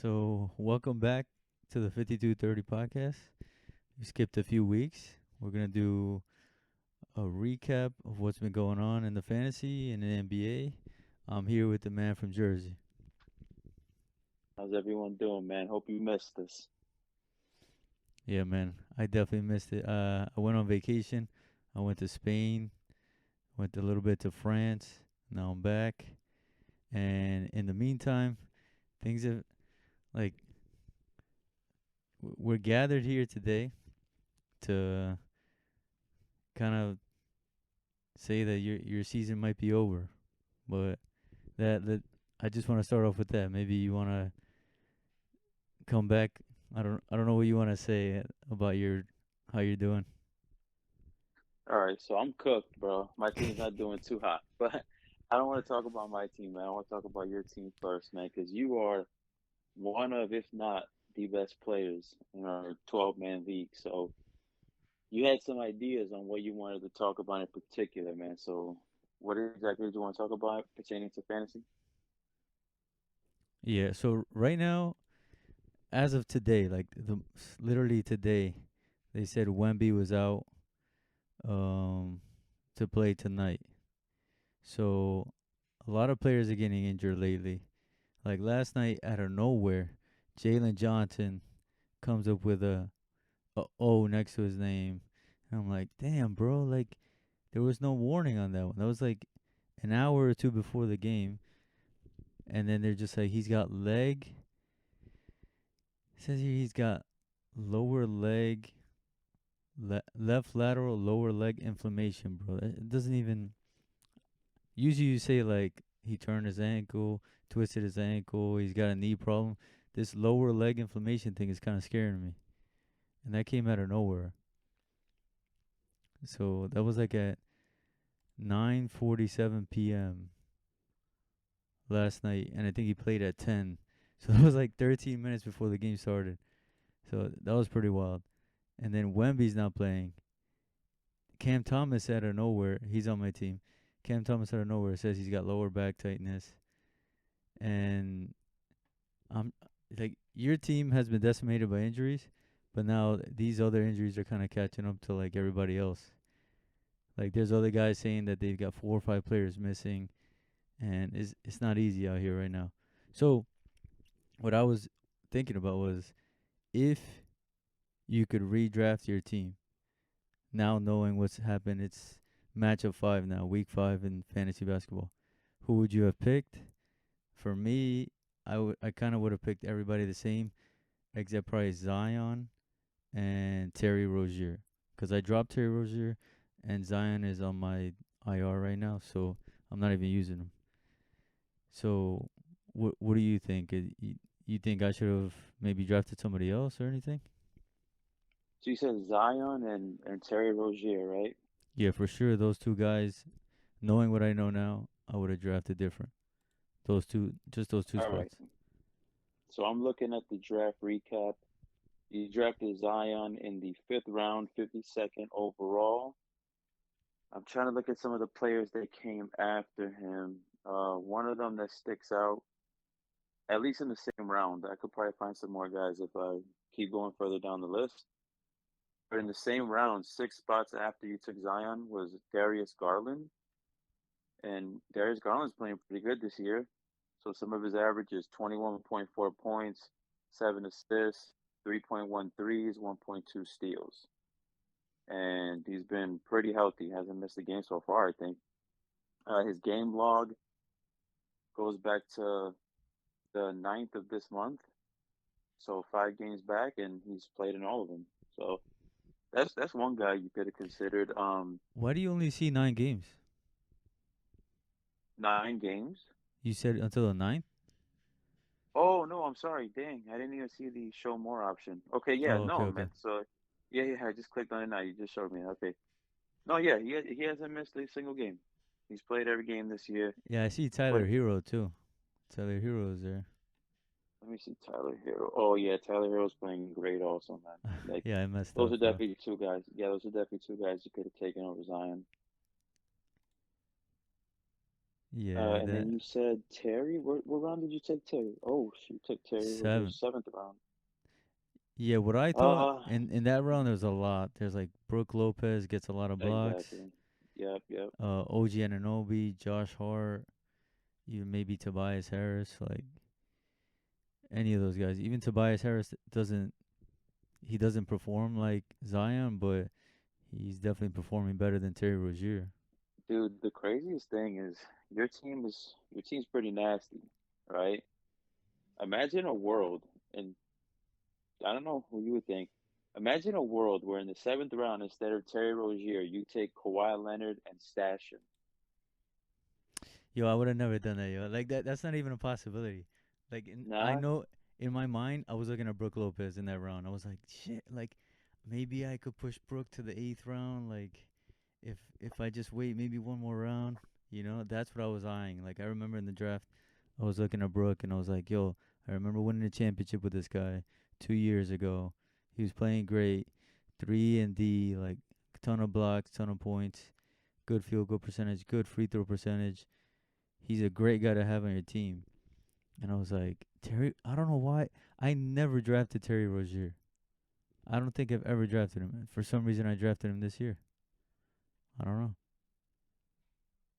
So, welcome back to the 5230 podcast. We skipped a few weeks. We're going to do a recap of what's been going on in the fantasy and the NBA. I'm here with the man from Jersey. How's everyone doing, man? Hope you missed this. Yeah, man, I definitely missed it. I went on vacation. I went to Spain, went a little bit to France. Now I'm back. And in the meantime, things have, like, we're gathered here today to kind of say that your season might be over. But that I just want to start off with that. Maybe you want to come back. I don't know what you want to say about your how you're doing. All right, so I'm cooked, bro. My team's not doing too hot, but I don't want to talk about my team, man. I want to talk about your team first, man, because you are one of, if not the best players in our 12-man league. So you had some ideas on what you wanted to talk about in particular, man. So what exactly do you want to talk about pertaining to fantasy? Yeah. So right now, as of today, like literally today, they said Wemby was out um to play tonight. So a lot of players are getting injured lately. Like last night, out of nowhere, Jalen Johnson comes up with a O next to his name. And I'm like, damn, bro, like there was no warning on that one. That was like an hour or two before the game. And then they're just like, he's got leg. It says here he's got lower leg, left lateral lower leg inflammation, bro. It doesn't even. Usually you say like he turned his ankle, twisted his ankle, he's got a knee problem. This lower leg inflammation thing is kind of scaring me. And that came out of nowhere. So that was like at 9:47 p.m. last night, and I think he played at 10. So that was like 13 minutes before the game started. So that was pretty wild. And then Wemby's not playing. Cam Thomas out of nowhere, he's on my team. Cam Thomas out of nowhere says he's got lower back tightness, and I'm like, your team has been decimated by injuries, but now these other injuries are kind of catching up to like everybody else. Like there's other guys saying that they've got 4 or 5 players missing, and it's not easy out here right now. So what I was thinking about was if you could redraft your team now, knowing what's happened. It's matchup 5 now, week 5 in fantasy basketball. Who would you have picked? For me, I kind of would have picked everybody the same, except probably Zion and Terry Rozier, because I dropped Terry Rozier, and Zion is on my IR right now, so I'm not even using him. So, what do you think? You think I should have maybe drafted somebody else or anything? So you said Zion and Terry Rozier, right? Yeah, for sure. Those two guys, knowing what I know now, I would have drafted different. Those two, just those two All right. spots. So I'm looking at the draft recap. He drafted Zion in the fifth round, 52nd overall. I'm trying to look at some of the players that came after him. One of them that sticks out, at least in the same round. I could probably find some more guys if I keep going further down the list. But in the same round, 6 spots after you took Zion was Darius Garland. And Darius Garland's playing pretty good this year. So some of his averages 21.4 points, 7 assists, 3.1 threes, 1.2 steals. And he's been pretty healthy. Hasn't missed a game so far, I think. His game log goes back to the 9th of this month. So 5 games back, and he's played in all of them. So that's one guy you could have considered. Why do you only see 9 games? 9 games. You said until the ninth? Oh no, I'm sorry. Dang, I didn't even see the show more option. Okay, yeah, Oh, okay, no, okay. man. So yeah, I just clicked on it now. You just showed me. Okay. No, yeah, he hasn't missed a single game. He's played every game this year. Yeah, I see Tyler But Hero too. Tyler Hero is there. let me see Tyler Hero. Oh yeah, Tyler Hero's playing great also, man. Like Yeah, I messed those up, are bro. definitely two guys. Yeah, those are definitely two guys you could have taken over Zion. Yeah, And that then you said Terry. What round did you take Terry? Oh, she took Terry Rozier seventh. seventh round. Yeah, what I thought Uh, in that round there's a lot. There's like Brooke Lopez gets a lot of blocks. exactly. Yep, yep. OG Ananobi, Josh Hart, even maybe Tobias Harris, like any of those guys. Even Tobias Harris doesn't perform like Zion, but he's definitely performing better than Terry Rozier. Dude, the craziest thing is your team's pretty nasty, right? Imagine a world, and I don't know who you would think. Imagine a world where in the seventh round, instead of Terry Rozier, you take Kawhi Leonard and stash him. Yo, I would have never done that, yo. Like that's not even a possibility. I Nah, know in my mind I was looking at Brooke Lopez in that round. I was like, shit, like maybe I could push Brooke to the eighth round. Like if I just wait maybe one more round, that's what I was eyeing. Like I remember in the draft, I was looking at Brooke and I was like, yo, I remember winning a championship with this guy 2 years ago. He was playing great, 3 and D, like ton of blocks, ton of points, good field goal percentage, good free throw percentage. He's a great guy to have on your team. And I was like, Terry, I don't know why. I never drafted Terry Rozier. I don't think I've ever drafted him. For some reason, I drafted him this year. I don't know.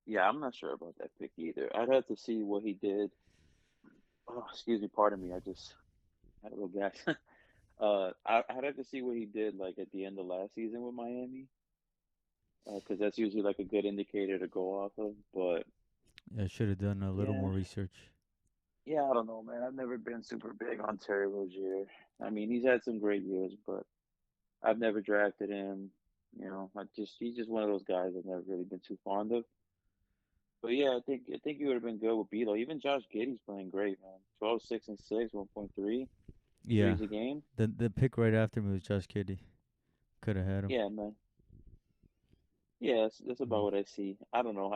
yeah, I'm not sure about that pick either. I'd have to see what he did. Oh, excuse me, pardon me. I just had a little gas. I'd have to see what he did like at the end of last season with Miami, because that's usually like a good indicator to go off of. But I should have done a little yeah, more research. yeah, I don't know, man. I've never been super big on Terry Rozier. I mean, he's had some great years, but I've never drafted him. He's just one of those guys I've never really been too fond of. But yeah, I think he would have been good with Beal. Even Josh Giddey's playing great, man. 12, 6, and 6, 1.3 Yeah. threes a game. The pick right after me was Josh Kiddey. Could have had him. Yeah, man. Yeah, that's about Mm. what I see. I don't know.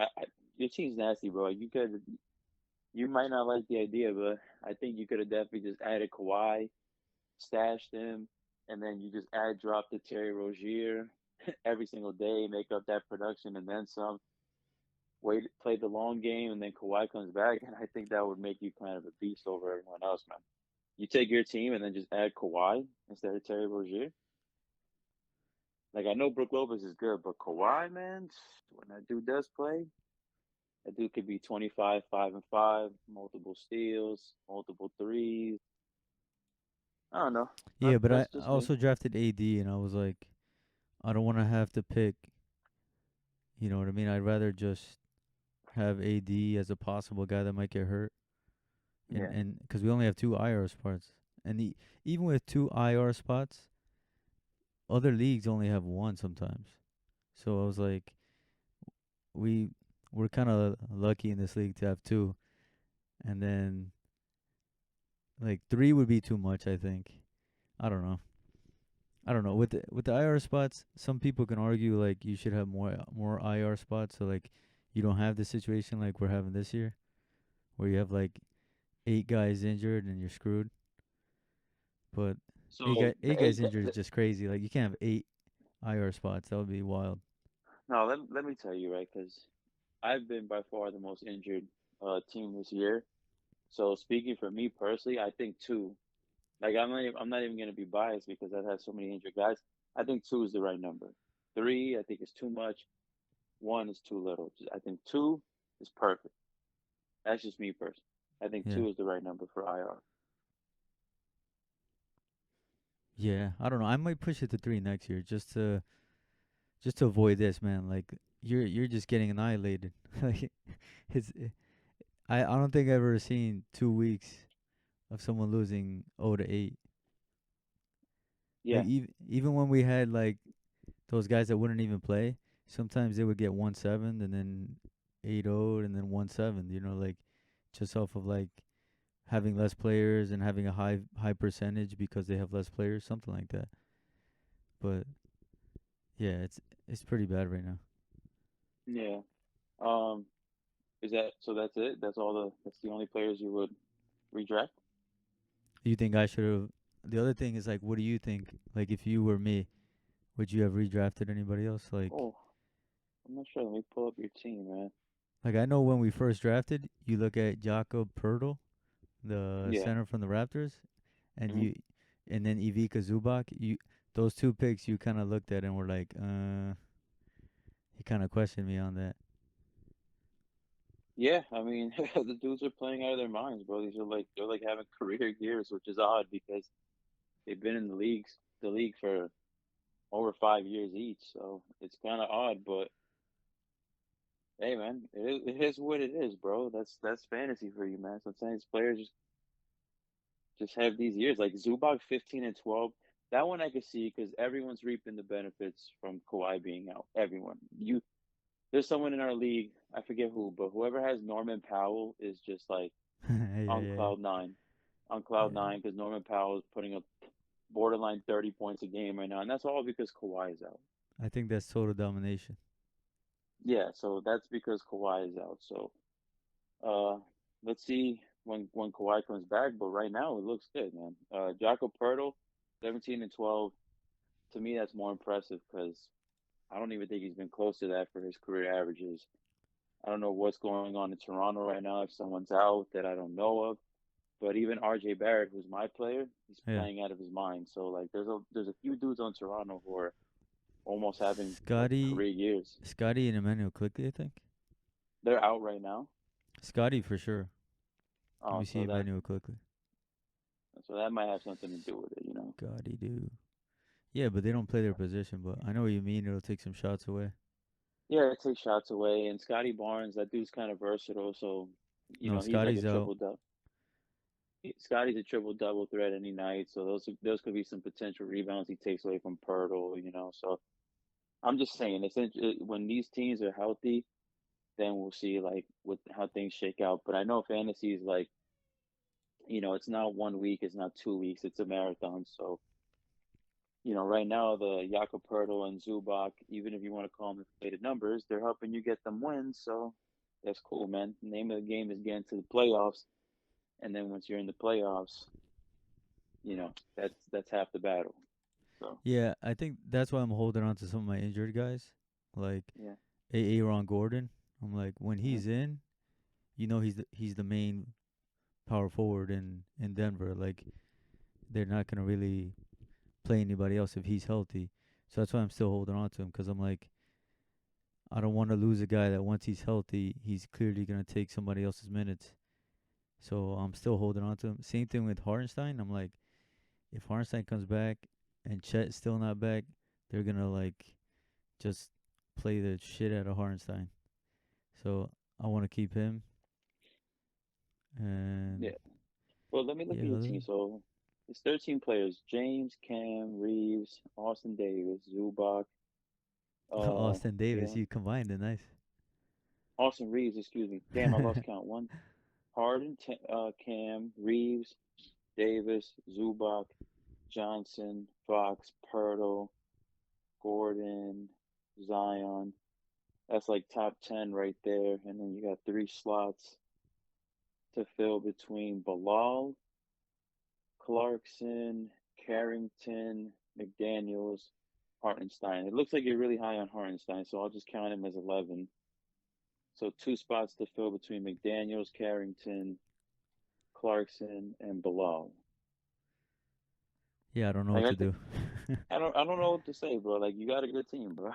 Your team's nasty, bro. You might not like the idea, but I think you could have definitely just added Kawhi, stashed him, and then you just add drop to Terry Rozier every single day, make up that production, and then some. Wait, play the long game, and then Kawhi comes back, and I think that would make you kind of a beast over everyone else, man. You take your team and then just add Kawhi instead of Terry Rozier. Like I know Brook Lopez is good, but Kawhi, man, when that dude does play, that dude could be 25, 5 and 5, multiple steals, multiple threes. I don't know. Yeah, but I That's just me. also drafted AD, and I was like, I don't want to have to pick. You know what I mean? I'd rather just have AD as a possible guy that might get hurt, and Yeah. because we only have two IR spots, and even with two IR spots, other leagues only have one sometimes. So I was like, we we're kind of lucky in this league to have two, and then like three would be too much. I think. I don't know. I don't know. With the IR spots, some people can argue like you should have more IR spots, so like you don't have the situation like we're having this year, where you have like 8 guys injured and you're screwed. But So eight guys injured is just crazy. Like you can't have 8 IR spots. That would be wild. no, let me tell you, right? Because I've been by far the most injured team this year. So speaking for me personally, I think two. Like I'm not even gonna be biased because I've had so many injured guys. I think two is the right number. Three, I think is too much. One is too little. I think two is perfect. That's just me personally. I think Yeah. two is the right number for IR. Yeah. I don't know. I might push it to 3 next year just to avoid this, man. Like you're just getting annihilated. Like it's I don't think I've ever seen 2 weeks of someone losing 0-8. Like Yeah, even when we had like those guys that wouldn't even play, sometimes they would get 1-7 and then 8-0 and then 1-7. Like just off of like having less players and having a high percentage because they have less players, something like that. But yeah, it's pretty bad right now. yeah. Um, is that so? That's it. That's the only players you would redraft. You think I should have? The other thing is like, what do you think? Like, if you were me, would you have redrafted anybody else? Like, Oh, I'm not sure. Let me pull up your team, man. Like I know when we first drafted, you look at Jakob Pertl, the Yeah. center from the Raptors, and Hmm. and then Ivica Zubac. Those two picks you kind of looked at and were like, he kind of questioned me on that. Yeah, I mean, the dudes are playing out of their minds, bro. These are like they're like having career years, which is odd because they've been in the league for over 5 years each. So it's kind of odd, but hey, man, it is what it is, bro. That's fantasy for you, man. Sometimes players just have these years like Zubac 15 and 12. That one I could see because everyone's reaping the benefits from Kawhi being out. Everyone, there's someone in our league, I forget who, but whoever has Norman Powell is just like Yeah, on yeah, cloud nine, on cloud yeah. nine because Norman Powell is putting up borderline 30 points a game right now, and that's all because Kawhi is out. I think that's total domination. Yeah, so that's because Kawhi is out. So uh, let's see when Kawhi comes back. But right now it looks good, man. Jakob Pertl, 17 and 12. To me, that's more impressive because I don't even think he's been close to that for his career averages. I don't know what's going on in Toronto right now if someone's out that I don't know of. But even RJ Barrett, who's my player, he's Yeah. playing out of his mind. So like there's a few dudes on Toronto who are almost having like Scotty, career years. Scotty and Emmanuel quickly, I think. They're out right now. Scotty for sure. Let Oh, me see Emmanuel quickly. so that might have something to do with it, you know. Scotty do. Yeah, but they don't play their position. But I know what you mean. It'll take some shots away. Yeah, it takes shots away. And Scotty Barnes, that dude's kind of versatile. So, No, he's like a Scotty's out. triple double. Scotty's a triple double threat any night. So those could be some potential rebounds he takes away from Pirtle, you know. So I'm just saying, when these teams are healthy, then we'll see like what how things shake out. But I know fantasy is like, it's not 1 week, it's not 2 weeks, it's a marathon. So, right now the Jakob Poeltl and Zubac, even if you want to call them inflated numbers, they're helping you get them wins. So that's cool, man. The name of the game is getting to the playoffs, and then once you're in the playoffs, that's half the battle. So Yeah, I think that's why I'm holding on to some of my injured guys, like yeah. Aaron Gordon. I'm like, when Hmm. he's in, he's the main power forward in Denver. Like they're not gonna really play anybody else if he's healthy. So that's why I'm still holding on to him because I'm like, I don't want to lose a guy that once he's healthy, he's clearly gonna take somebody else's minutes. So I'm still holding on to him. Same thing with Hartenstein. I'm like, if Hartenstein comes back and Chet's still not back, they're gonna like just play the shit out of Hartenstein. So I want to keep him. And Yeah. Well, let me look yeah, at your team. So it's 13 players: James, Cam, Reeves, Austin Davis, Zubac, Austin Davis, Jalen, you combined it nice. Austin Reeves. Excuse me. Damn, I lost count. One, Harden, Cam, Reeves, Davis, Zubac, Johnson, Fox, Pirtle, Gordon, Zion. That's like top 10 right there. And then you got three slots to fill between Bilal, Clarkson, Carrington, McDaniels, Hartenstein. It looks like you're really high on Hartenstein, so I'll just count him as 11. So two spots to fill between McDaniels, Carrington, Clarkson, and Bilal. Yeah, I don't know Like what I to think do. I don't know what to say, bro. Like you got a good team, bro.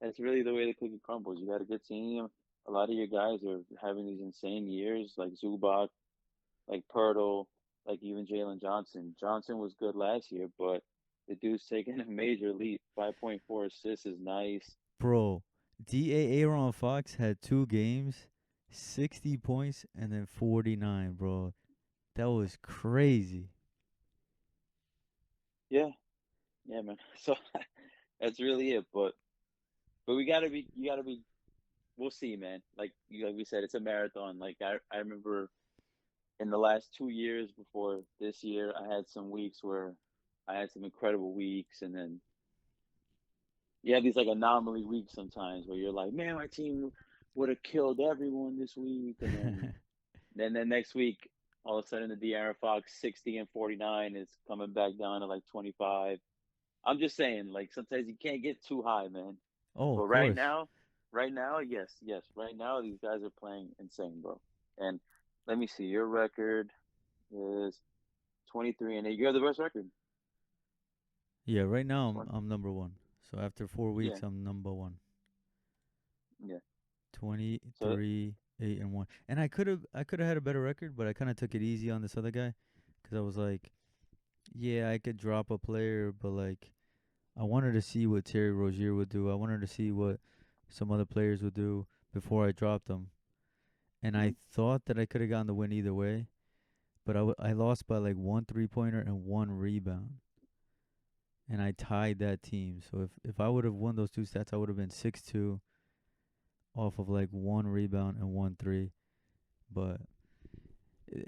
That's really the way the cookie crumbles. You got a good team. A lot of your guys are having these insane years, like Zubac, like Pirtle, like even Jalen Johnson. Johnson was good last year, but the dude's taking a major leap. 5.4 assists is nice. Bro, DA Aaron Fox had 2 games, 60 points, and then 49, bro. That was crazy. Yeah, yeah, man. So that's really it. But you gotta be. We'll see, man. Like we said, it's a marathon. Like I remember in the last 2 years before this year, I had some weeks where I had some incredible weeks, and then you have these like anomaly weeks sometimes where you're like, man, my team would have killed everyone this week, and then the next week, all of a sudden the De'Aaron Fox 60 and 49 is coming back down to like 25. I'm just saying, like sometimes you can't get too high, man. Oh, But of right course. now, Right now, yes, yes. Right now, these guys are playing insane, bro. And let me see. Your record is 23-8. You have the best record. Yeah, right now I'm 20, I'm number one. So after 4 weeks, yeah, I'm number one. yeah. So 23, 8 and 1. And I could have had a better record, but I kind of took it easy on this other guy, because I was like, yeah, I could drop a player, but like I wanted to see what Terry Rozier would do. I wanted to see what some other players would do before I dropped them. And I mhm. thought that I could have gotten the win either way, but I lost by like one 3-pointer and one rebound. And I tied that team. So if I would have won those two stats, I would have been 6-2 off of like one rebound and one three. But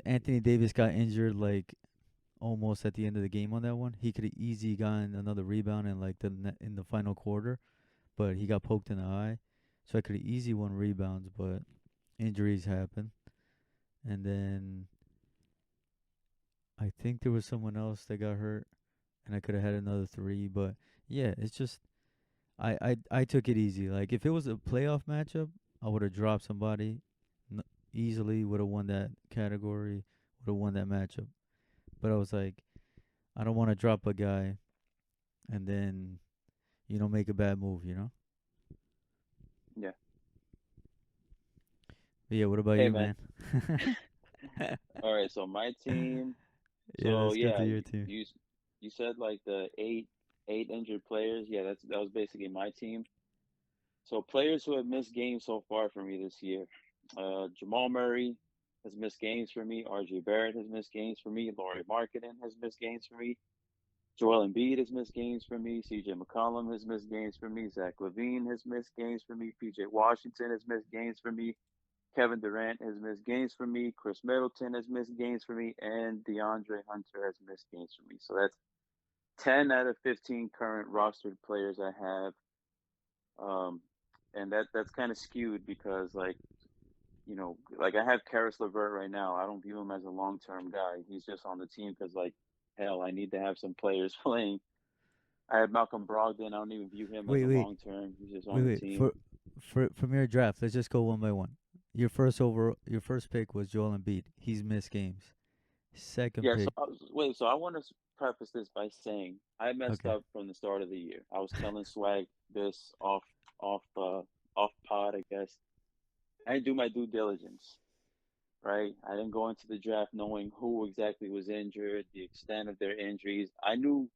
Anthony Davis got injured like almost at the end of the game on that one. He could have easily gotten another rebound in like in the final quarter, but he got poked in the eye. So I could have easily won rebounds, but injuries happen. And then I think there was someone else that got hurt, and I could have had another three. But yeah, it's just I took it easy. Like if it was a playoff matchup, I would have dropped somebody n- easily. Would have won that category. Would have won that matchup. But I was like, I don't want to drop a guy and then make a bad move. Yeah. But yeah, what about Hey, you, man. man? All right. So my team. Yeah, So let's go yeah, through your team. you said like the eight injured players. Yeah, that was basically my team. So players who have missed games so far for me this year. Jamal Murray has missed games for me. RJ Barrett has missed games for me. Laurie Markkinen has missed games for me. Joel Embiid has missed games for me. CJ McCollum has missed games for me. Zach LaVine has missed games for me. PJ Washington has missed games for me. Kevin Durant has missed games for me. Chris Middleton has missed games for me. And DeAndre Hunter has missed games for me. So that's 10 out of 15 current rostered players I have. Um, and that's kind of skewed because, like, like I have Karis LeVert right now. I don't view him as a long term guy. He's just on the team because, like, hell, I need to have some players playing. I have Malcolm Brogdon. I don't even view him as Wait, a wait, long term. He's just on wait, the wait. team. For from your draft, let's just go one by one. Your first pick was Joel Embiid. He's missed games. Second Yeah. So pick, wait. So I want to preface this by saying I messed okay. up from the start of the year. I was telling Swag this off off pod, I guess. I didn't do my due diligence. Right? I didn't go into the draft knowing who exactly was injured, the extent of their injuries. I knew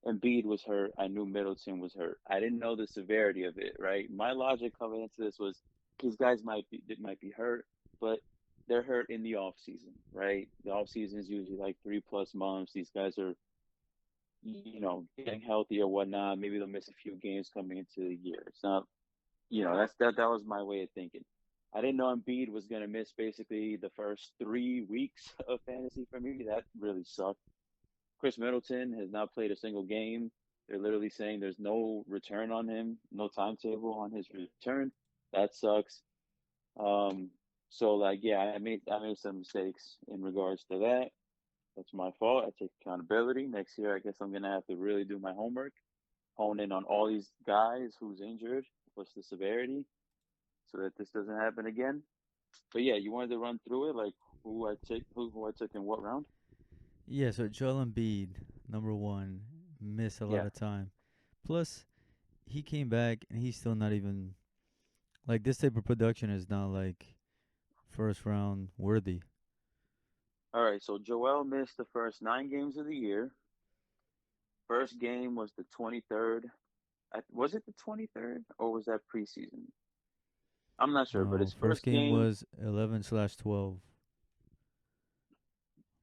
Embiid was hurt. I knew Middleton was hurt. I didn't know the severity of it, right? My logic coming into this was these guys might be hurt, but they're hurt in the off season, right? The off season is usually like 3+ months. These guys are, getting healthy or whatnot. Maybe they'll miss a few games coming into the year. It's not that was my way of thinking. I didn't know Embiid was going to miss basically the first 3 weeks of fantasy for me. That really sucked. Chris Middleton has not played a single game. They're literally saying there's no return on him, no timetable on his return. That sucks. Um, so like, yeah, I made some mistakes in regards to that. That's my fault. I take accountability. Next year, I guess I'm gonna have to really do my homework, hone in on all these guys who's injured, what's the severity, so that this doesn't happen again. But yeah, you wanted to run through it, like who I took in what round? Yeah, so Joel Embiid, number one, missed a lot Yeah. of time. Plus, he came back and he's still not even like this type of production is not like first round worthy. All right. So Joel missed the first 9 games of the year. First game was the 23rd. Was it the 23rd or was that preseason? I'm not sure, but No, his first first game game. was 11/12,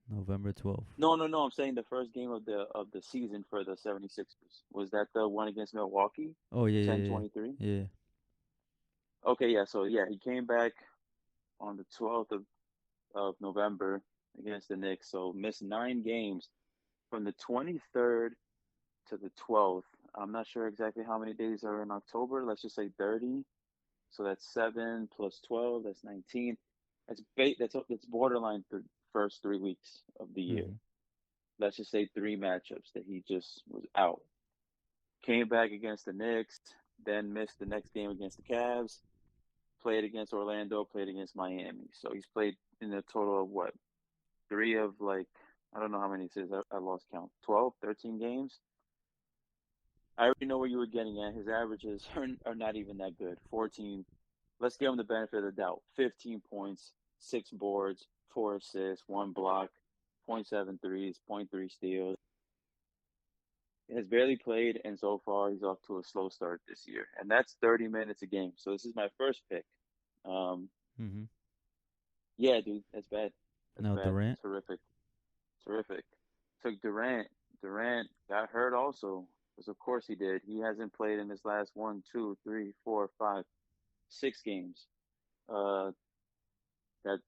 November 12th. No, no, no. I'm saying the first game of the season for the 76ers. Was that the one against Milwaukee? Oh yeah, Ten yeah, twenty three. yeah, yeah. Okay, yeah. So yeah, he came back on the 12th of November against the Knicks. So missed 9 games from the 23rd to the 12th. I'm not sure exactly how many days are in October. Let's just say 30. So that's 7 plus 12. That's 19. That's borderline the first 3 weeks of the year. Mhm. Let's just say three matchups that he just was out. Came back against the Knicks, then missed the next game against the Cavs. played against Orlando, played against Miami. So he's played in a total of what? Three of like, I don't know how many it is. I lost count. 12, 13 games. I already know where you were getting at. His averages are not even that good. 14. Let's give him the benefit of the doubt. 15 points, 6 boards, 4 assists, 1 block, point 7 threes, point 0.3 steals. Has barely played, and so far he's off to a slow start this year. And that's 30 minutes a game. So this is my first pick. Um, Mm-hmm. yeah, dude, that's bad. That's Now bad. Durant. Terrific. Terrific. Took Durant. Durant got hurt also, because of course he did. He hasn't played in his last 1, 2, 3, 4, 5, 6 games. Uh, that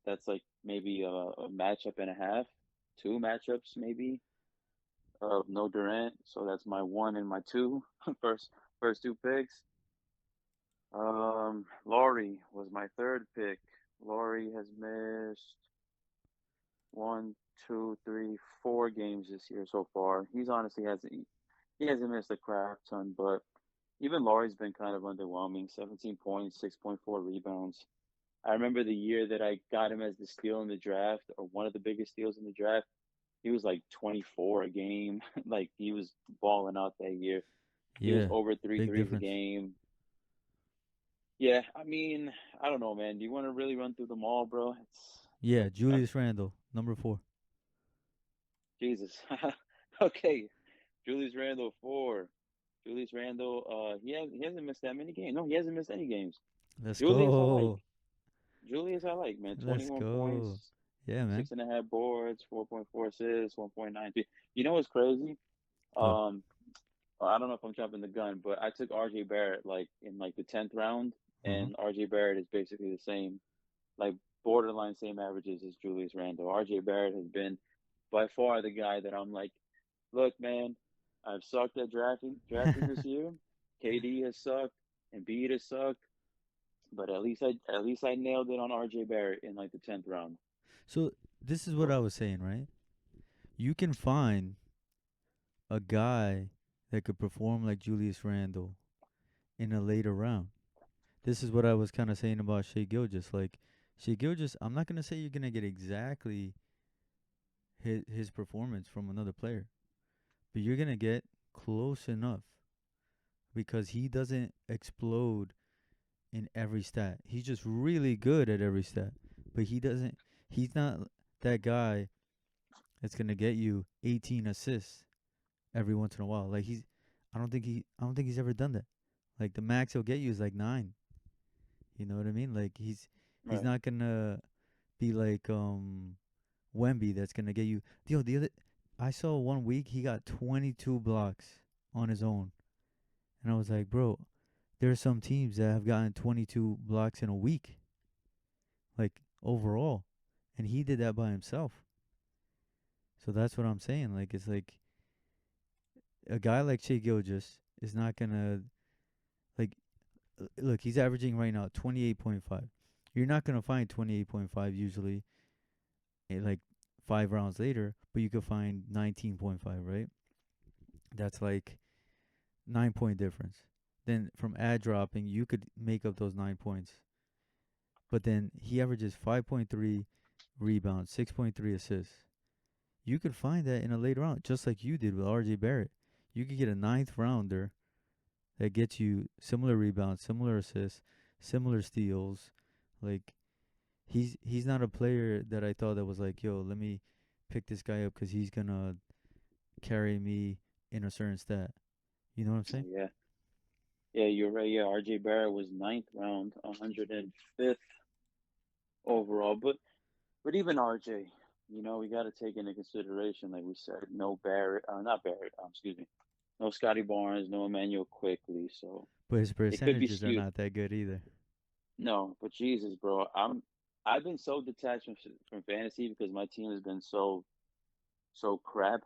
that's like maybe a matchup and a half, 2 matchups maybe of no Durant. So that's my one and my two first 2 picks. Laurie was my third pick. Laurie has missed 1, 2, 3, 4 games this year so far. He's honestly hasn't he hasn't missed a crap ton, but even Laurie's been kind of underwhelming. 17 points, 6.4 rebounds. I remember the year that I got him as the steal in the draft, or one of the biggest steals in the draft. He was like 24 a game. Like he was balling out that year. He was Yeah, over three big threes a difference. game. Yeah, I mean, I don't know, man. Do you want to really run through them all, bro? It's Yeah, like, Julius Randle, number 4. Jesus. Okay, Julius Randle 4. Julius Randle, he hasn't missed that many games. No, he hasn't missed any games. Let's Julius, I like. go. Julius, I like, man. Let's 21 go. points, Yeah, man. 6.5 boards, 4.4 assists, 1.9. You know what's crazy? What? Um, I don't know if I'm jumping the gun, but I took RJ Barrett like in like the 10th round, Uh-huh. and RJ Barrett is basically the same, like borderline same averages as Julius Randle. RJ Barrett has been by far the guy that I'm like, look, man, I've sucked at drafting this year. KD has sucked, and Embiid has sucked, but at least I nailed it on RJ Barrett in like the 10th round. So this is what I So was saying, right? You can find a guy that could perform like Julius Randle in a later round. This is what I was kind of saying about Shea Gilgis. Like Shea Gilgis, I'm not gonna say you're gonna get exactly his performance from another player, but you're gonna get close enough because he doesn't explode in every stat. He's just really good at every stat, but he doesn't. He's not that guy that's gonna get you 18 assists every once in a while. Like he's, I don't think he's ever done that. Like the max he'll get you is like 9. You know what I mean? Like he's right, not gonna be like Wemby that's gonna get you. The other, I saw one week he got 22 blocks on his own, and I was like, bro, there are some teams that have gotten 22 blocks in a week, like overall, and he did that by himself. So that's what I'm saying. Like it's like a guy like Shea Gilgis is not gonna like look. He's averaging right now 28.5. You're not gonna find 28.5 usually, like 5 rounds later, but you could find 19.5. Right? That's like 9 point difference. Then from ad dropping, you could make up those 9 points. But then he averages 5.3 rebounds, 6.3 assists. You could find that in a later round, just like you did with RJ Barrett. You could get a ninth rounder that gets you similar rebounds, similar assists, similar steals. Like he's not a player that I thought that was like, yo, let me pick this guy up because he's gonna carry me in a certain stat. You know what I'm saying? yeah, yeah, you're right. Yeah, RJ Barrett was 9th round, 105th overall, but even RJ, we got to take into consideration, like we said, no Barrett, not Barrett, excuse me, no Scotty Barnes, no Emmanuel Quickly, so But his it could be percentages are skewed. not that good either. No, but Jesus, bro, I've been so detached from fantasy because my team has been so crap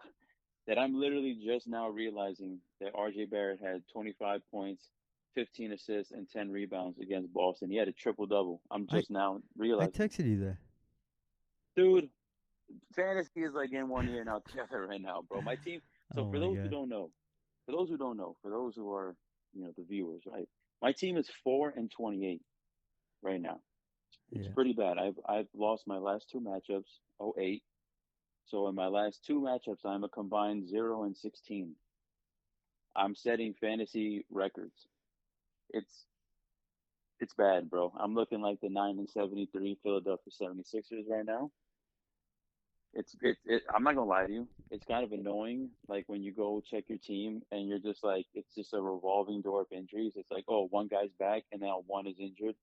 that I'm literally just now realizing that RJ Barrett had 25 points, 15 assists, and 10 rebounds against Boston. He had a triple double. I'm I just now I realizing, texted you that. dude, fantasy is like in one ear and out the other right now, bro. My team. So Oh my god. for those who are, the viewers, right? My team is 4-28. right now. It's Yeah. pretty bad. I've lost my last two matchups, 0-8. So in my last two matchups, I'm a combined 0-16. I'm setting fantasy records. It's it's bad, bro. I'm looking like the 9-73 Philadelphia 76ers right now. I'm not gonna lie to you. It's kind of annoying, like when you go check your team and you're just like it's just a revolving door of injuries. It's like, oh, one guy's back and now one is injured,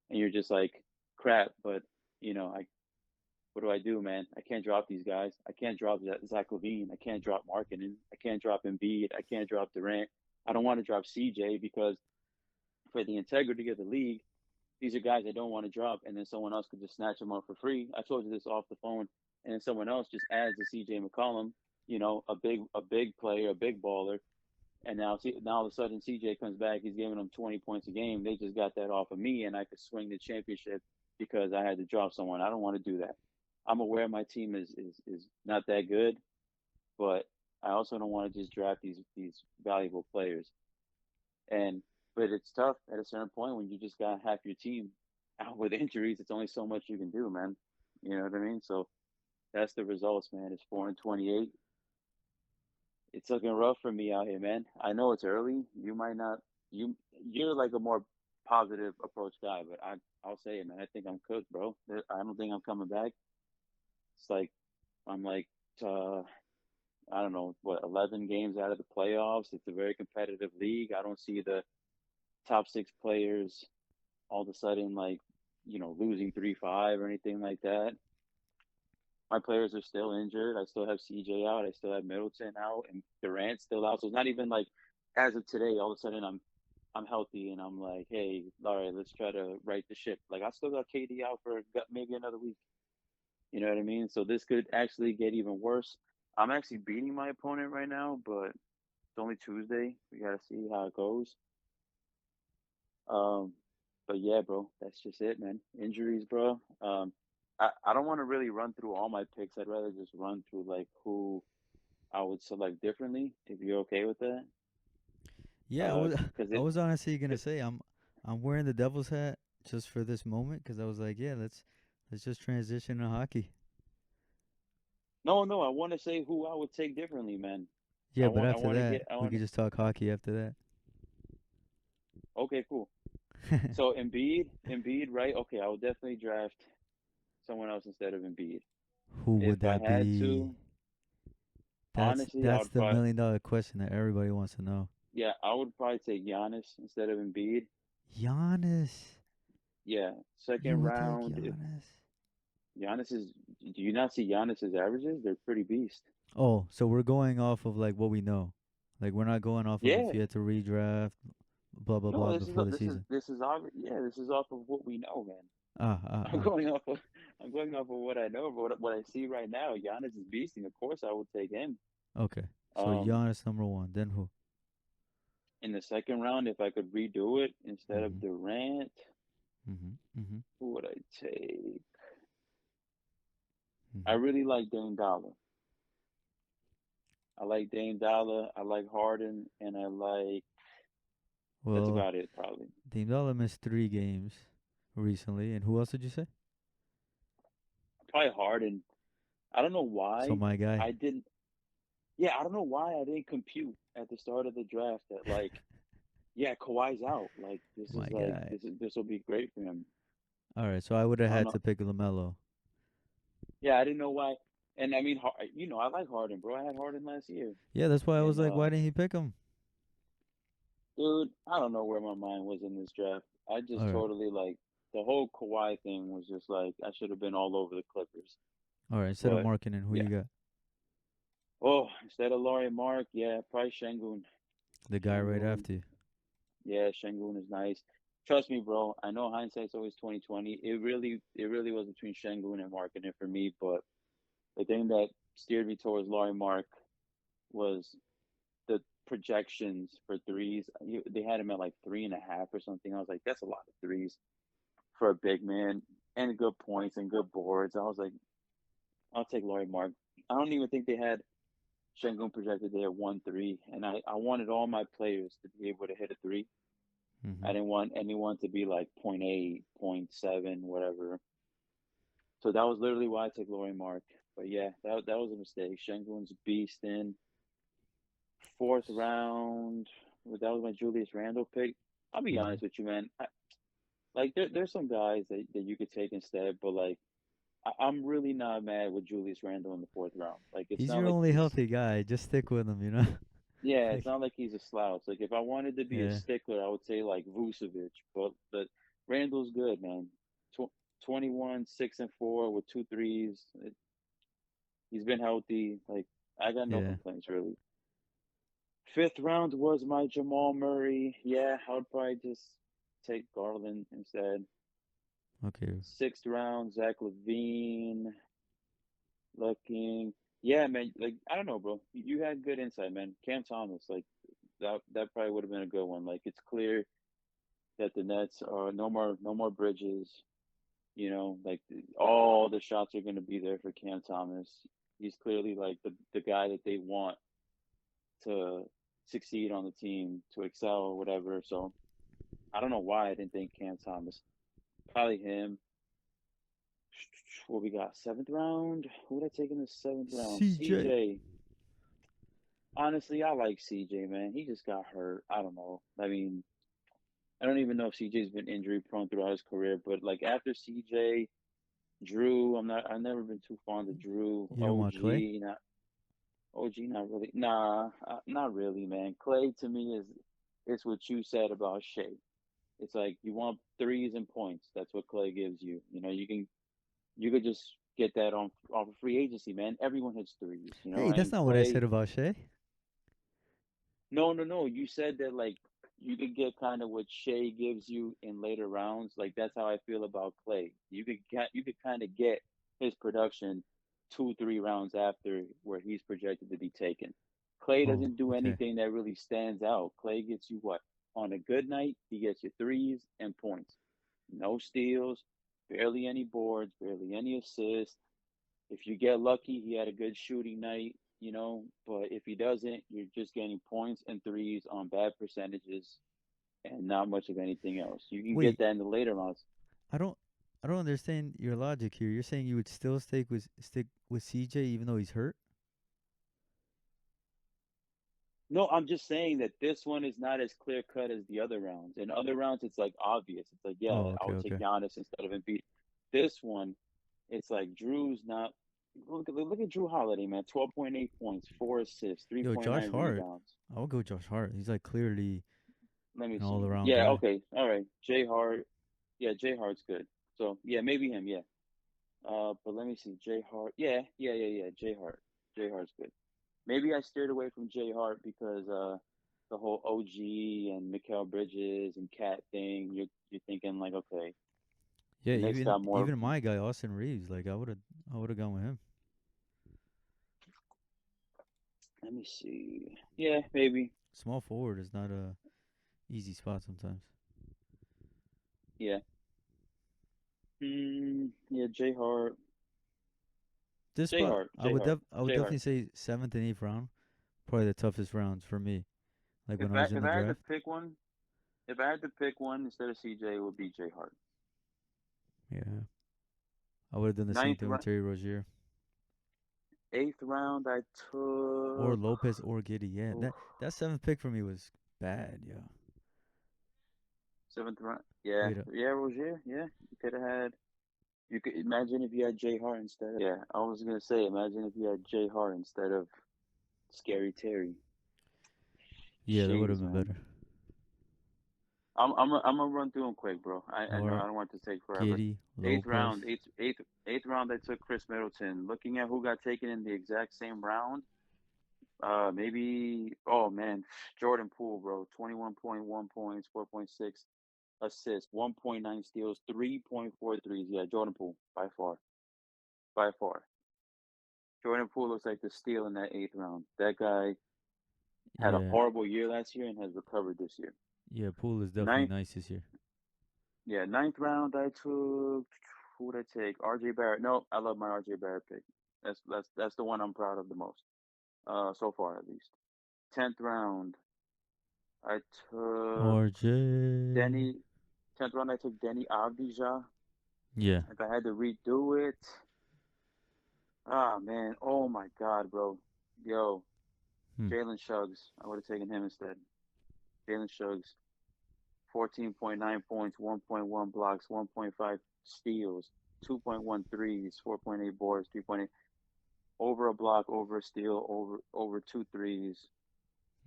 and you're just like, crap. But I what do I do, man? I can't drop these guys. I can't drop Zach Levine. I can't drop Markkinen. I can't drop Embiid. I can't drop Durant. I don't want to drop CJ because for the integrity of the league, these are guys I don't want to drop, and then someone else could just snatch them up for free. I told you this off the phone, and then someone else just adds a CJ McCollum, a big player, a big baller, and now all of a sudden CJ comes back, he's giving them 20 points a game. They just got that off of me, and I could swing the championship because I had to drop someone. I don't want to do that. I'm aware my team is not that good, but I also don't want to just draft these valuable players. And but it's tough at a certain point when you just got half your team out with injuries. It's only so much you can do, man. You know what I mean? So that's the results, man. It's 4-28. It's looking rough for me out here, man. I know it's early. You might not. You're like a more positive approach guy, but I'll say it, man. I think I'm cooked, bro. I don't think I'm coming back. It's like I'm like uh, I don't know what 11 games out of the playoffs. It's a very competitive league. I don't see the top six players all of a sudden like losing 3-5 or anything like that. My players are still injured. I still have CJ out. I still have Middleton out, and Durant still out. So it's not even like as of today. All of a sudden, I'm healthy, and I'm like, hey, all right, let's try to right the ship. Like I still got KD out for maybe another week. You know what I mean? So this could actually get even worse. I'm actually beating my opponent right now, but it's only Tuesday. We gotta see how it goes. Um, but yeah, bro, that's just it, man. Injuries, bro. I don't want to really run through all my picks. I'd rather just run through like who I would select differently. If you're okay with that, Yeah, because I it, was honestly gonna it. say I'm wearing the Devil's hat just for this moment because I was like, yeah, let's just transition to hockey. No, no, I want to say who I would take differently, man. Yeah, but I after want to that, get, I we want. could just talk hockey after Okay, cool. that. So Embiid, right? Okay, I would definitely draft someone else instead of Embiid. Who If would I that had be? to, That's honestly, I that's would the probably, $1 million question that everybody wants to know. yeah, I would probably take Giannis instead of Embiid. Giannis, Yeah, you second would take round. If Giannis. Giannis is, do you not see Giannis's averages? They're pretty beast. Oh, so we're going off of like what we know. Like we're not going off of if Yeah. you had to redraft, blah blah No, blah before the season. this is off of what we know, man. Ah ah I'm ah. going off of I'm going off of what I know, but what I see right now, Giannis is beasting. Of course, I will take him. Okay, so Um, Giannis number one. Then who? in the second round, if I could redo it instead of Mhm Durant, mhm mhm who would I take? I mhm. really like Dame Dollar. I like Dame Dollar. I like Harden, and that's Well, about it, probably. Dame Dollar missed 3 games recently, and who else did you say? Probably Harden. I don't know So why my guy, I didn't. Yeah, I don't know why I didn't compute at the start of the draft that yeah, Kawhi's out. my guy. This will be great for him. All right, so I would have I don't had know. to pick Lamelo. Yeah, I didn't know why. And I mean, I like Harden, bro. I had Harden last year, Yeah, that's why I was and like, why didn't he pick him? dude, I don't know where my mind was in this draft. I All just right, totally the whole Kawhi thing was just like I should have been all over the Clippers. all right. Instead of But marking in, who yeah, you got? oh, instead of Laurie Mark, yeah, probably Şengün. The guy right Şengün, after you. yeah, Şengün is nice. Trust me, bro. I know hindsight's always 2020. It really was between Şengün and Markkinen for me. But the thing that steered me towards Laurie Mark was the projections for threes. They had him at like 3.5 or something. I was like, that's a lot of threes for a big man and good points and good boards. I was like, I'll take Laurie Mark. I don't even think they had Şengün projected there 1-3, and I wanted all my players to be able to hit a three. Mm-hmm. I didn't want anyone to be like point 0.8, point 0.7, whatever. So that was literally why I took Laurie Mark. But yeah, that was a mistake. Shengun's beast in fourth round. That was my Julius Randle pick. I'll be Mm-hmm. honest with you, man. Like there's some guys that you could take instead, but like I'm really not mad with Julius Randle in the fourth round. Like it's He's not your like only he's healthy guy. Just stick with him, you know? yeah, it's Like, not like he's a slouch. Like if I wanted to be a yeah. stickler, I would say like Vucevic, but Randle's good, man. Tw 21, 6 and 4 with two threes. He's been healthy. Like I got no Yeah. complaints really. Fifth round was my Jamal Murray. Yeah, I would probably just take Garland instead. Okay. Sixth round, Zach Levine. Looking, yeah, man. Like I don't know, bro. You had good insight, man. Cam Thomas, like that probably would have been a good one. Like it's clear that the Nets are no more bridges. Like all the shots are going to be there for Cam Thomas. He's clearly like the guy that they want to succeed on the team, to excel or whatever. So I don't know why I didn't think Cam Thomas. Probably him. What we got? Seventh round. Who would I take in the seventh round? CJ. CJ. Honestly, I like CJ, man. He just got hurt. I don't know. I mean, I don't even know if CJ's been injury prone throughout his career, but like after CJ, Drew, I've never been too fond of Drew. You don't want Clay? OG, not really. Nah, not really, man. Clay to me is it's what you said about Shea. It's like you want threes and points. That's what Clay gives you. You could just get that on off of free agency, man. Everyone hits threes, Hey, that's and not what I said Clay. about Shea. No, no, no. You said that like you could get kind of what Shea gives you in later rounds. Like that's how I feel about Clay. You could kind of get his production 2, 3 rounds after where he's projected to be taken. Clay Oh, doesn't do okay. anything that really stands out. Clay gets you what? On a good night, he gets you threes and points. No steals, barely any boards, barely any assists. If you get lucky, he had a good shooting night. But if he doesn't, you're just getting points and threes on bad percentages and not much of anything else. You can get Wait, that in the later rounds. I don't I don't understand your logic here. You're saying you would still stick with CJ even though he's hurt? No, I'm just saying that this one is not as clear cut as the other rounds. In other rounds, it's like obvious. It's like, yeah, Oh, I okay, would take okay. Giannis instead of Embiid. This one, it's like Drew's not. Look at Drew Holiday, man. 12.8 points, 4 assists, Yo, Josh 3.9 Hart. rebounds. I would go Josh Hart. He's like clearly Let me an see. all-around Yeah, guy. okay, all right. Jay Hart. Yeah, Jay Hart's good. So yeah, maybe him. Yeah. But let me see. Jay Hart. Yeah, yeah, yeah, yeah. Jay Hart. Jay Hart's good. Maybe I steered away from Jay Hart because the whole OG and Mikal Bridges and Cat thing. You're thinking like, okay, Yeah, the Knicks even got more. even my guy Austin Reeves. Like I would have gone with him. Let me see. Yeah, maybe. Small forward is not a easy spot sometimes. Yeah. Yeah, Jay Hart. This Jay spot, Hart. I Jay would Hart. def I would Jay definitely Hart. say seventh and eighth round, probably the toughest rounds for me. Like when If I I was in if the I had to draft. pick one, if I had to pick one instead of CJ, it would be Jay Hart. Yeah, I would have done the same Ninth, thing with Terry Rozier eighth round, I or took. Lopez or Giddy. Yeah, Oof, that seventh pick for me was bad. Yeah. seventh round. Yeah, Wait, yeah, Rozier. Yeah, you could have had. You could imagine if you had Jay Hart instead. Yeah, I was gonna say, imagine if you had Jay Hart instead of Scary Terry. yeah, that would have Jeez, been man. better. I'm gonna run through them quick, bro. I know I Or don't want to take forever. Giddy, Eighth round, Lopez. eighth round. I took Chris Middleton. Looking at who got taken in the exact same round, maybe. Oh man, Jordan Poole, bro. 21.1 points, 4.6 assists, 1.9 steals, 3.4 threes. Yeah, Jordan Poole by far, by far. Jordan Poole looks like the steal in that eighth round. That guy had a Yeah, horrible year last year and has recovered this year. yeah, Poole is definitely Ninth, nice this year. yeah, ninth round. I took who would I take? R.J. Barrett. No, I love my R.J. Barrett pick. That's the one I'm proud of the most. So far at least. 10th round. I took RJ. Denny. 10th round, I took Denny Avdija. Yeah. If I had to redo it, ah man, oh my God, bro, yo, Hmm. Jalen Suggs. I would have taken him instead. Jalen Suggs, 14.9 points, 1.1 blocks, 1.5 steals, 2.1 threes, 4.8 boards, 3.8 over a block, over a steal, over two threes,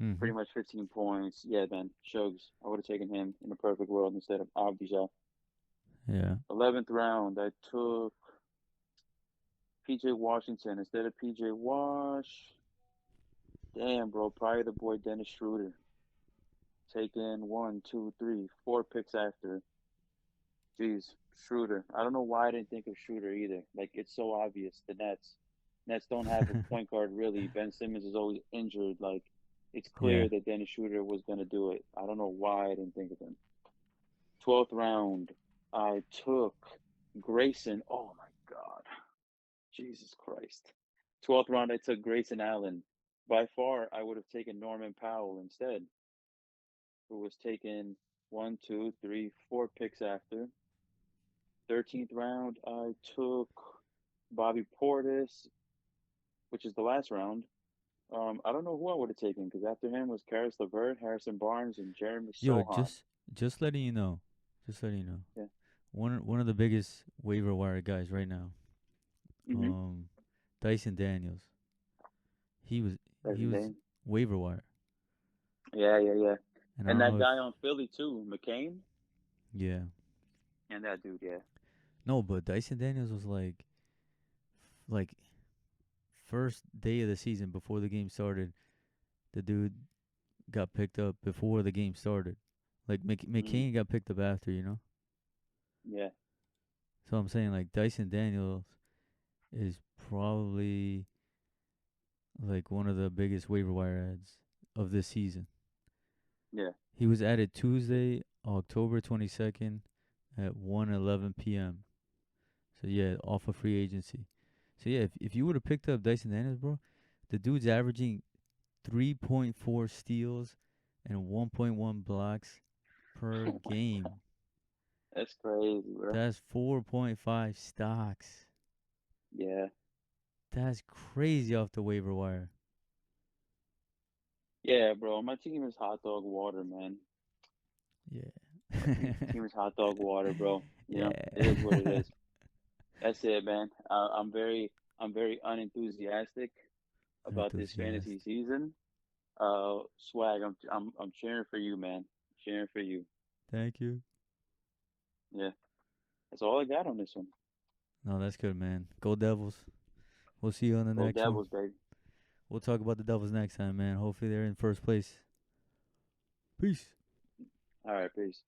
Mm-hmm. pretty much 15 points. Yeah, man, Suggs. I would have taken him in a perfect world instead of Avdija. Yeah. 11th round, I took PJ Washington instead of PJ Wash. Damn, bro, probably the boy Dennis Schroeder. Taking one, two, three, four picks after. Jeez, Schroeder. I don't know why I didn't think of Schroeder either. Like it's so obvious. The Nets. Nets don't have a point guard really. Ben Simmons is always injured. Like it's Yeah. clear that Dennis Schroeder was gonna do it. I don't know why I didn't think of him. 12th round, I took Grayson. Oh my God. Jesus Christ. 12th round, I took Grayson Allen. By far, I would have taken Norman Powell instead, who was taken one, two, three, four picks after. 13th round, I took Bobby Portis, which is the last round. I don't know who I would have taken because after him was Karis LeVert, Harrison Barnes, and Jeremy Yo, Sohan. just letting you know. Just letting you know. Yeah. One of the biggest waiver wire guys right now. Mm-hmm. Um, Dyson Daniels. He was That's he his was name. waiver wire, Yeah, yeah, yeah. and I And don't that know if guy on Philly too, McCain, yeah. and that dude. Yeah. No, but Dyson Daniels was like first day of the season before the game started. The dude got picked up before the game started. Like Mm-hmm. McCain got picked up after, you know. Yeah. So I'm saying like Dyson Daniels is probably like one of the biggest waiver wire ads of this season. Yeah. He was added Tuesday, October 22nd at 1:11 p.m. So yeah, off of free agency. So yeah, if you would have picked up Dyson Daniels, bro, the dude's averaging 3.4 steals and 1.1 blocks per Oh my, game. that's crazy, bro. That's 4.5 stocks. Yeah. That's crazy off the waiver wire. Yeah, bro. My team is hot dog water, man. My Yeah. team is hot dog water, bro. You know, it is what it Yeah. is. That's it, man. I'm very unenthusiastic about this Enthusiast. fantasy season. Swag, I'm cheering for you, man. Cheering for you. Thank you. Yeah, that's all I got on this one. No, that's good, man. Go Devils. We'll see you on the Go next one. Devils, baby. We'll talk about the Devils next time, man. Hopefully they're in first place. Peace. All right, peace.